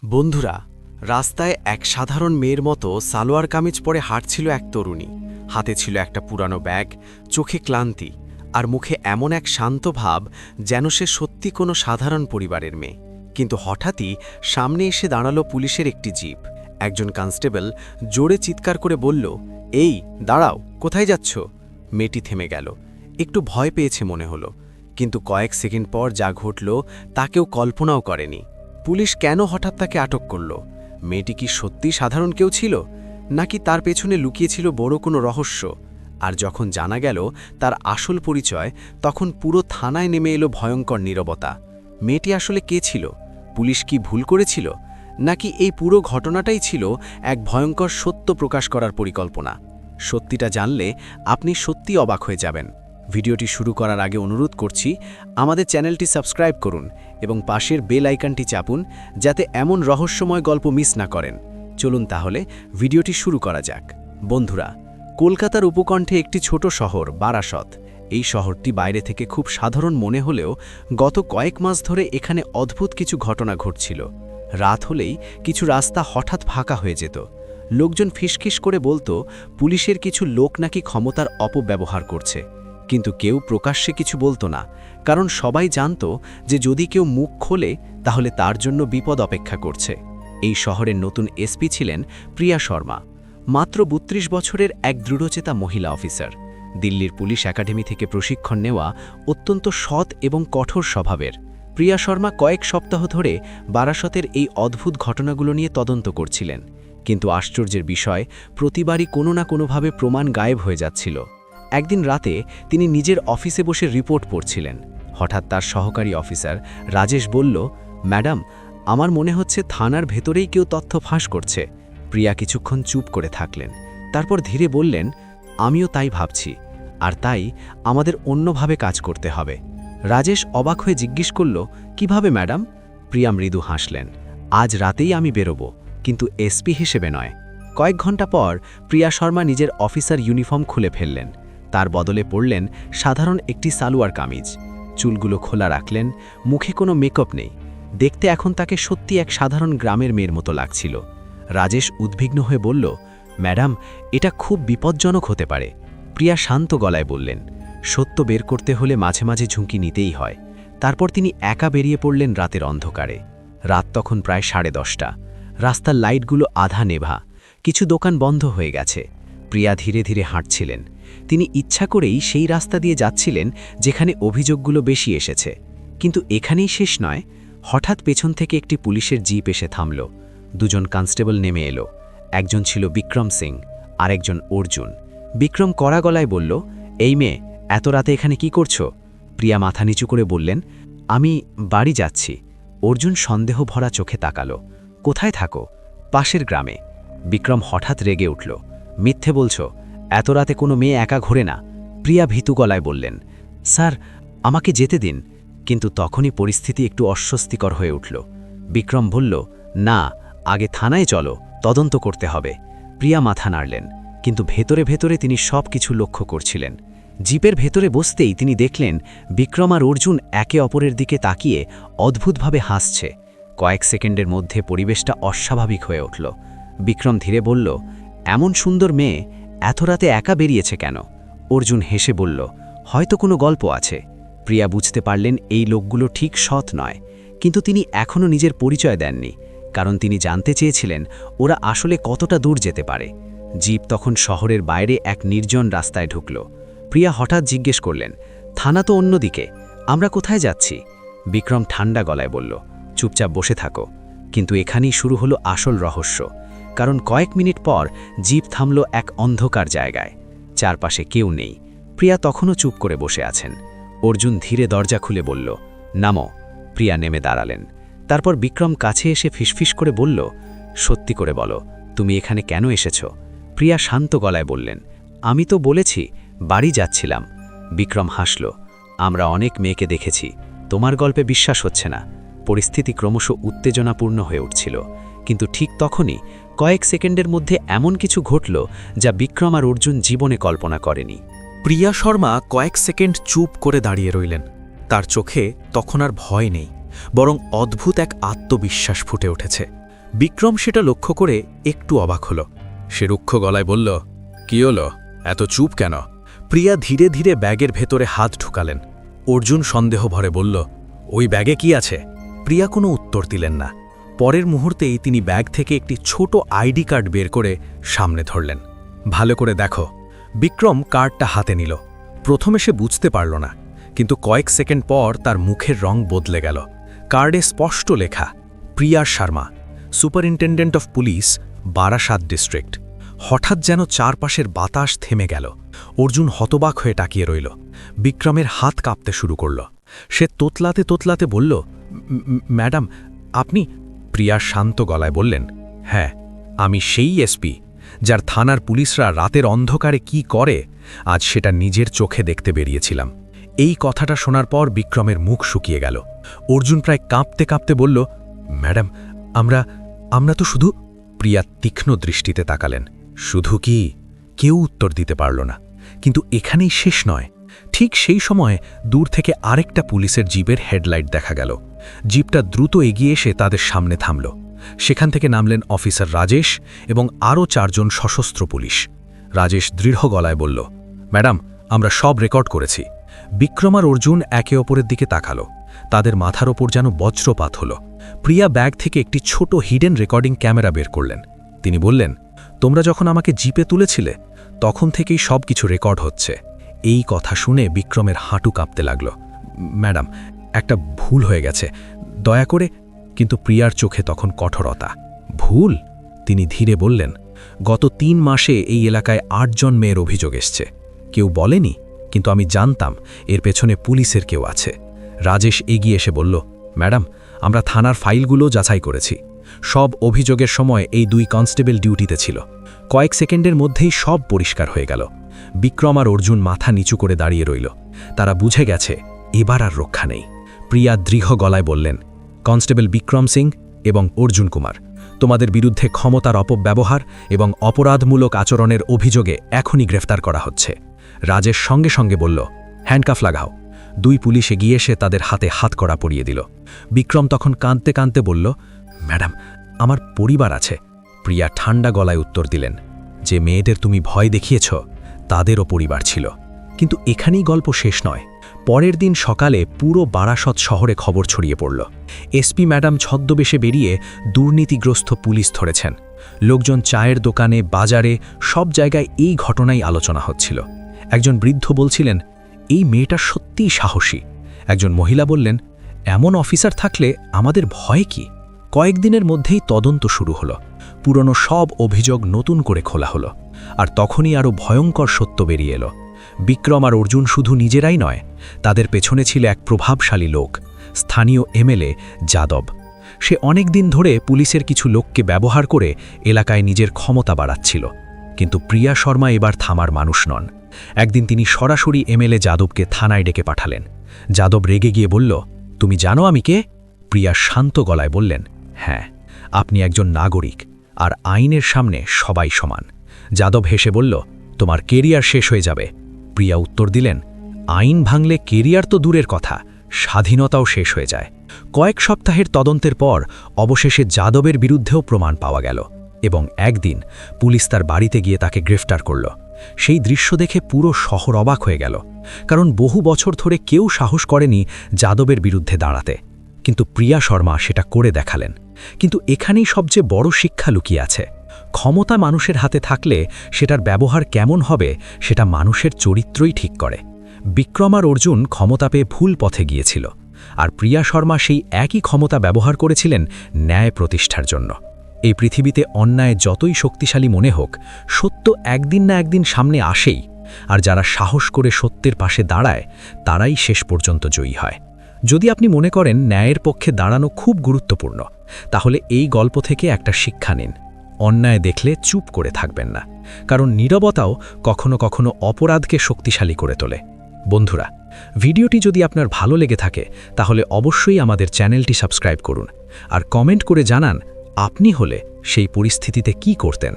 বন্ধুরা, রাস্তায় এক সাধারণ মেয়ের মতো সালোয়ার কামিজ পরে হাঁটছিল এক তরুণী। হাতে ছিল একটা পুরানো ব্যাগ, চোখে ক্লান্তি, আর মুখে এমন এক শান্ত ভাব যেন সে সত্যি কোনো সাধারণ পরিবারের মেয়ে। কিন্তু হঠাৎই সামনে এসে দাঁড়ালো পুলিশের একটি জিপ। একজন কনস্টেবল জোরে চিৎকার করে বলল, এই দাঁড়াও, কোথায় যাচ্ছ? মেয়েটি থেমে গেল। একটু ভয় পেয়েছে মনে হলো, কিন্তু কয়েক সেকেন্ড পর যা ঘটল তা কেউ কল্পনাও করেনি। পুলিশ কেন হঠাৎ তাকে আটক করল? মেয়েটি কি সত্যি সাধারণ কেউ ছিল, নাকি তার পেছনে লুকিয়েছিল বড় কোনো রহস্য? আর যখন জানা গেল তার আসল পরিচয়, তখন পুরো থানায় নেমে এলো ভয়ঙ্কর নীরবতা। মেয়েটি আসলে কে ছিল? পুলিশ কি ভুল করেছিল, নাকি এই পুরো ঘটনাটাই ছিল এক ভয়ঙ্কর সত্য প্রকাশ করার পরিকল্পনা? সত্যিটা জানলে আপনি সত্যি অবাক হয়ে যাবেন। ভিডিওটি শুরু করার আগে অনুরোধ করছি, আমাদের চ্যানেলটি সাবস্ক্রাইব করুন এবং পাশের বেল আইকনটি চাপুন, যাতে এমন রহস্যময় গল্প মিস না করেন। চলুন তাহলে ভিডিওটি শুরু করা যাক। বন্ধুরা, কলকাতার উপকণ্ঠে একটি ছোট শহর বারাসত। এই শহরটি বাইরে থেকে খুব সাধারণ মনে হলেও গত কয়েক মাস ধরে এখানে অদ্ভুত কিছু ঘটনা ঘটছিল। রাত হলেই কিছু রাস্তা হঠাৎ ফাঁকা হয়ে যেত। লোকজন ফিসফিস করে বলতো পুলিশের কিছু লোক নাকি ক্ষমতার অপব্যবহার করছে, কিন্তু কেউ প্রকাশ্যে কিছু বলতো না, কারণ সবাই জানত যে যদি কেউ মুখ খোলে তাহলে তার জন্য বিপদ অপেক্ষা করছে। এই শহরের নতুন এসপি ছিলেন প্রিয়া শর্মা, মাত্র ৩২ বছরের এক দৃঢ়চেতা মহিলা অফিসার। দিল্লির পুলিশ একাডেমি থেকে প্রশিক্ষণ নেওয়া, অত্যন্ত সৎ এবং কঠোর স্বভাবের। প্রিয়া শর্মা কয়েক সপ্তাহ ধরে বারাসতের এই অদ্ভুত ঘটনাগুলো নিয়ে তদন্ত করছিলেন, কিন্তু আশ্চর্যের বিষয়, প্রতিবারই কোনো না কোনোভাবে প্রমাণ গায়েব হয়ে যাচ্ছিল। একদিন রাতে তিনি নিজের অফিসে বসে রিপোর্ট পড়ছিলেন। হঠাৎ তার সহকারী অফিসার রাজেশ বলল, ম্যাডাম, আমার মনে হচ্ছে থানার ভেতরেই কেউ তথ্য ফাঁস করছে। প্রিয়া কিছুক্ষণ চুপ করে থাকলেন, তারপর ধীরে বললেন, আমিও তাই ভাবছি, আর তাই আমাদের অন্যভাবে কাজ করতে হবে। রাজেশ অবাক হয়ে জিজ্ঞেস করল, কিভাবে ম্যাডাম? প্রিয়া মৃদু হাসলেন, আজ রাতেই আমি বেরোব, কিন্তু এসপি হিসেবে নয়। কয়েক ঘন্টা পর প্রিয়া শর্মা নিজের অফিসার ইউনিফর্ম খুলে ফেললেন। তার বদলে পড়লেন সাধারণ একটি সালোয়ার কামিজ। চুলগুলো খোলা রাখলেন, মুখে কোনো মেকআপ নেই। দেখতে এখন তাকে সত্যি এক সাধারণ গ্রামের মেয়ের মতো লাগছিল। রাজেশ উদ্বিগ্ন হয়ে বলল, ম্যাডাম, এটা খুব বিপজ্জনক হতে পারে। প্রিয়া শান্ত গলায় বললেন, সত্য বের করতে হলে মাঝে মাঝে ঝুঁকি নিতেই হয়। তারপর তিনি একা বেরিয়ে পড়লেন রাতের অন্ধকারে। রাত তখন প্রায় 10:30। রাস্তার লাইটগুলো আধা নেভা, কিছু দোকান বন্ধ হয়ে গেছে। প্রিয়া ধীরে ধীরে হাঁটছিলেন। তিনি ইচ্ছা করেই সেই রাস্তা দিয়ে যাচ্ছিলেন যেখানে অভিযোগগুলো বেশি এসেছে। কিন্তু এখানেই শেষ নয়। হঠাৎ পেছন থেকে একটি পুলিশের জিপ এসে থামল। দুজন কনস্টেবল নেমে এলো। একজন ছিল বিক্রম সিং, আরেকজন অর্জুন। বিক্রম কড়া গলায় বলল, এই মেয়ে, এত রাতে এখানে কি করছো? প্রিয়া মাথা নিচু করে বললেন, আমি বাড়ি যাচ্ছি। অর্জুন সন্দেহ ভরা চোখে তাকালো, কোথায় থাকো? পাশের গ্রামে। বিক্রম হঠাৎ রেগে উঠল, মিথ্যে বলছো, এত রাতে কোনো মেয়ে একা ঘোরে না। প্রিয়া ভীতু গলায় বললেন, স্যার, আমাকে যেতে দিন। কিন্তু তখনই পরিস্থিতি একটু অস্বস্তিকর হয়ে উঠল। বিক্রম বলল, না, আগে থানায় চলো, তদন্ত করতে হবে। প্রিয়া মাথা নাড়লেন, কিন্তু ভেতরে ভেতরে তিনি সব কিছু লক্ষ্য করছিলেন। জিপের ভেতরে বসতেই তিনি দেখলেন বিক্রম আর অর্জুন একে অপরের দিকে তাকিয়ে অদ্ভুতভাবে হাসছে। কয়েক সেকেন্ডের মধ্যে পরিবেশটা অস্বাভাবিক হয়ে উঠল। বিক্রম ধীরে বলল, এমন সুন্দর মেয়ে এত রাতে একা বেরিয়েছে কেন? অর্জুন হেসে বলল, হয়তো কোনো গল্প আছে। প্রিয়া বুঝতে পারলেন এই লোকগুলো ঠিক সৎ নয়, কিন্তু তিনি এখনও নিজের পরিচয় দেননি, কারণ তিনি জানতে চেয়েছিলেন ওরা আসলে কতটা দূর যেতে পারে। জিপ তখন শহরের বাইরে এক নির্জন রাস্তায় ঢুকল। প্রিয়া হঠাৎ জিজ্ঞেস করলেন, থানা তো অন্যদিকে, আমরা কোথায় যাচ্ছি? বিক্রম ঠান্ডা গলায় বলল, চুপচাপ বসে থাকো। কিন্তু এখানেই শুরু হলো আসল রহস্য, কারণ কয়েক মিনিট পর জিপ থামল এক অন্ধকার জায়গায়। চারপাশে কেউ নেই। প্রিয়া তখনও চুপ করে বসে আছেন। অর্জুন ধীরে দরজা খুলে বলল, নামো। প্রিয়া নেমে দাঁড়ালেন। তারপর বিক্রম কাছে এসে ফিসফিস করে বলল, সত্যি করে বলো, তুমি এখানে কেন এসেছ? প্রিয়া শান্ত গলায় বললেন, আমি তো বলেছি বাড়ি যাচ্ছিলাম। বিক্রম হাসল, আমরা অনেক মেয়েকে দেখেছি, তোমার গল্পে বিশ্বাস হচ্ছে না। পরিস্থিতি ক্রমশ উত্তেজনাপূর্ণ হয়ে উঠছিল, কিন্তু ঠিক তখনই কয়েক সেকেন্ডের মধ্যে এমন কিছু ঘটল যা বিক্রম আর অর্জুন জীবনে কল্পনা করেনি। প্রিয়া শর্মা কয়েক সেকেন্ড চুপ করে দাঁড়িয়ে রইলেন। তার চোখে তখন আর ভয় নেই, বরং অদ্ভুত এক আত্মবিশ্বাস ফুটে উঠেছে। বিক্রম সেটা লক্ষ্য করে একটু অবাক হলো। সে রুক্ষ গলায় বলল, কি হলো, এত চুপ কেন? প্রিয়া ধীরে ধীরে ব্যাগের ভেতরে হাত ঢুকালেন। অর্জুন সন্দেহ ভরে বলল, ওই ব্যাগে কি আছে? প্রিয়া কোনো উত্তর দিলেন না। পরের মুহূর্তেই তিনি ব্যাগ থেকে একটি ছোট আইডি কার্ড বের করে সামনে ধরলেন। ভালো করে দেখো। বিক্রম কার্ডটা হাতে নিল। প্রথমে সে বুঝতে পারল না, কিন্তু কয়েক সেকেন্ড পর তার মুখের রং বদলে গেল। কার্ডে স্পষ্ট লেখা, Priya Sharma, superintendent of police, Barasat district. হঠাৎ যেন চারপাশের বাতাস থেমে গেল। অর্জুন হতবাক হয়ে তাকিয়ে রইল। বিক্রমের হাত কাঁপতে শুরু করল। সে তোতলাতে তোতলাতে বলল, ম্যাডাম, আপনি? প্রিয়া শান্ত গলায় বললেন, হ্যাঁ, আমি সেই এসপি যার থানার পুলিশরা রাতের অন্ধকারে কি করে আজ সেটা নিজের চোখে দেখতে বেরিয়েছিলাম। এই কথাটা শোনার পর বিক্রমের মুখ শুকিয়ে গেল। অর্জুন প্রায় কাঁপতে কাঁপতে বলল, ম্যাডাম, আমরা তো শুধু। প্রিয়া তীক্ষ্ণ দৃষ্টিতে তাকালেন। শুধু কি? কেউ উত্তর দিতে পারল না। কিন্তু এখানেই শেষ নয়। ঠিক সেই সময় দূর থেকে আরেকটা পুলিশের জিপের হেডলাইট দেখা গেল। জিপটা দ্রুত এগিয়ে এসে তাদের সামনে থামল। সেখান থেকে নামলেন অফিসার রাজেশ এবং আরও 4 জন সশস্ত্র পুলিশ। রাজেশ দৃঢ় গলায় বলল, ম্যাডাম, আমরা সব রেকর্ড করেছি। বিক্রম আর অর্জুন একে অপরের দিকে তাকালো। তাদের মাথার ওপর যেন বজ্রপাত হল। প্রিয়া ব্যাগ থেকে একটি ছোট হিডেন রেকর্ডিং ক্যামেরা বের করলেন। তিনি বললেন, তোমরা যখন আমাকে জিপে তুলেছিলে তখন থেকেই সব কিছু রেকর্ড হচ্ছে। এই কথা শুনে বিক্রমের হাঁটু কাঁপতে লাগল। ম্যাডাম, একটা ভুল হয়ে গেছে, দয়া করে। কিন্তু প্রিয়ার চোখে তখন কঠোরতা। ভুল? তিনি ধীরে বললেন, গত 3 মাসে এই এলাকায় 8 জন মেয়ের অভিযোগ এসছে। কেউ বলেনি, কিন্তু আমি জানতাম এর পেছনে পুলিশের কেউ আছে। রাজেশ এগিয়ে এসে বলল, ম্যাডাম, আমরা থানার ফাইলগুলো যাচাই করেছি। সব অভিযোগের সময় এই 2 কনস্টেবল ডিউটিতে ছিল। কয়েক সেকেন্ডের মধ্যেই সব পরিষ্কার হয়ে গেল। বিক্রম আর অর্জুন মাথা নিচু করে দাঁড়িয়ে রইল। তারা বুঝে গেছে এবার আর রক্ষা নেই। প্রিয়া দৃঢ় গলায় বললেন, কনস্টেবল বিক্রম সিং এবং অর্জুন কুমার, তোমাদের বিরুদ্ধে ক্ষমতার অপব্যবহার এবং অপরাধমূলক আচরণের অভিযোগে এখনই গ্রেফতার করা হচ্ছে। রাজেশ সঙ্গে সঙ্গে বলল, হ্যান্ডকাফ লাগাও। 2 পুলিশ এগিয়ে এসে তাদের হাতে হাতকড়া পরিয়ে দিল। বিক্রম তখন কাঁদতে কাঁদতে বলল, ম্যাডাম, আমার পরিবার আছে। প্রিয়া ঠান্ডা গলায় উত্তর দিলেন, যে মেয়েদের তুমি ভয় দেখিয়েছ তাদেরও পরিবার ছিল। কিন্তু এখানেই গল্প শেষ নয়। পরের দিন সকালে পুরো বারাসত শহরে খবর ছড়িয়ে পড়ল। এসপি ম্যাডাম ছদ্মবেশে বেরিয়ে দুর্নীতিগ্রস্ত পুলিশ ধরেছেন। লোকজন চায়ের দোকানে, বাজারে, সব জায়গায় এই ঘটনাই আলোচনা হচ্ছিল। একজন বৃদ্ধ বলছিলেন, এই মেয়েটা সত্যিই সাহসী। একজন মহিলা বললেন, এমন অফিসার থাকলে আমাদের ভয় কি? কয়েকদিনের মধ্যেই তদন্ত শুরু হলো। পুরনো সব অভিযোগ নতুন করে খোলা হলো। আর তখনই আরও ভয়ঙ্কর সত্য বেরিয়ে এলো। বিক্রম আর অর্জুন শুধু নিজেরাই নয়, তাদের পেছনে ছিল এক প্রভাবশালী লোক, স্থানীয় এমএলএ যাদব। সে অনেক দিন ধরে পুলিশের কিছু লোককে ব্যবহার করে এলাকায় নিজের ক্ষমতা বাড়াচ্ছিল। কিন্তু প্রিয়া শর্মা এবার থামার মানুষ নন। একদিন তিনি সরাসরি এমএলএ যাদবকে থানায় ডেকে পাঠালেন। যাদব রেগে গিয়ে বলল, তুমি জানো আমি কে? প্রিয়া শান্ত গলায় বললেন, হ্যাঁ, আপনি একজন নাগরিক, আর আইনের সামনে সবাই সমান। যাদব হেসে বলল, তোমার কেরিয়ার শেষ হয়ে যাবে। প্রিয়া উত্তর দিলেন, আইন ভাঙলে কেরিয়ার তো দূরের কথা, স্বাধীনতাও শেষ হয়ে যায়। কয়েক সপ্তাহের তদন্তের পর অবশেষে যাদবের বিরুদ্ধেও প্রমাণ পাওয়া গেল এবং একদিন পুলিশ তার বাড়িতে গিয়ে তাকে গ্রেফতার করল। সেই দৃশ্য দেখে পুরো শহর অবাক হয়ে গেল, কারণ বহু বছর ধরে কেউ সাহস করেনি যাদবের বিরুদ্ধে দাঁড়াতে। কিন্তু প্রিয়া শর্মা সেটা করে দেখালেন। কিন্তু এখানেই সবচেয়ে বড় শিক্ষা লুকিয়ে আছে। ক্ষমতা মানুষের হাতে থাকলে সেটার ব্যবহার কেমন হবে সেটা মানুষের চরিত্রই ঠিক করে। বিক্রম আর অর্জুন ক্ষমতা পেয়ে ভুল পথে গিয়েছিল, আর প্রিয়া শর্মা সেই একই ক্ষমতা ব্যবহার করেছিলেন ন্যায় প্রতিষ্ঠার জন্য। এই পৃথিবীতে অন্যায় যতই শক্তিশালী মনে হোক, সত্য একদিন না একদিন সামনে আসেই, আর যারা সাহস করে সত্যের পাশে দাঁড়ায় তারাই শেষ পর্যন্ত জয়ী হয়। যদি আপনি মনে করেন ন্যায়ের পক্ষে দাঁড়ানো খুব গুরুত্বপূর্ণ, তাহলে এই গল্প থেকে একটা শিক্ষা নিন। অন্যায় দেখলে চুপ করে থাকবেন না, কারণ নীরবতাও কখনো কখনো অপরাধকে শক্তিশালী করে তোলে। বন্ধুরা, ভিডিওটি যদি আপনার ভালো লেগে থাকে তাহলে অবশ্যই আমাদের চ্যানেলটি সাবস্ক্রাইব করুন আর কমেন্ট করে জানান আপনি হলে সেই পরিস্থিতিতে কি করতেন।